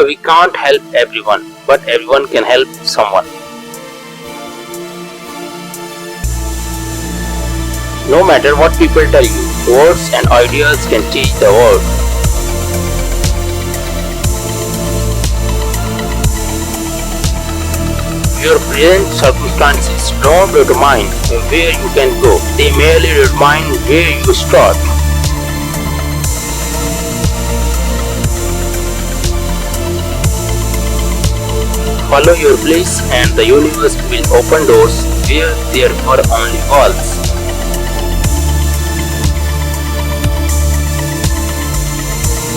We can't help everyone, but everyone can help someone. No matter what people tell you, words and ideas can change the world. Your present circumstances don't determine where you can go, they merely determine where you start. Follow your bliss and the universe will open doors where there were only walls.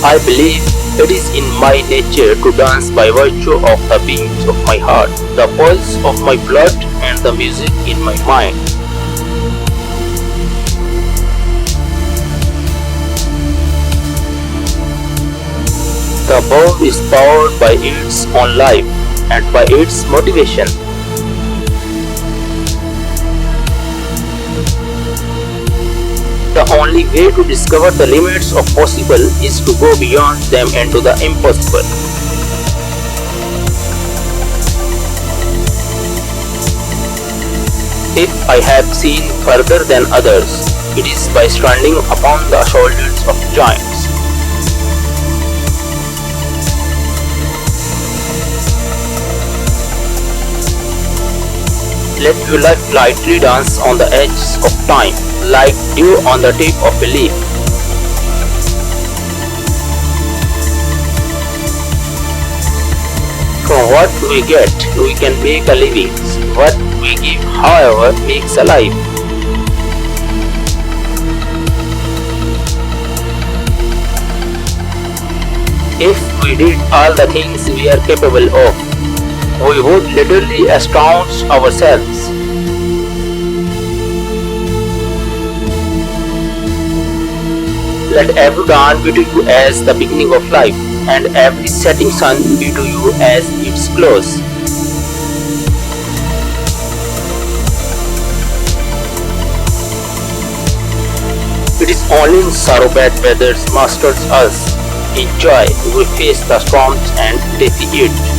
I believe it is in my nature to dance by virtue of the beats of my heart, the pulse of my blood and the music in my mind. The bird is powered by its own life and by its motivation. The only way to discover the limits of possible is to go beyond them into the impossible. If I have seen further than others, it is by standing upon the shoulders of giants. Let your life lightly dance on the edges of time, like dew on the tip of a leaf. From what we get, we can make a living. What we give, however, makes alive. If we did all the things we are capable of, we would literally astound ourselves. Let every dawn be to you as the beginning of life, and every setting sun be to you as its close. It is only in sorrow bad weather masters us. In joy we face the storms and defeat it.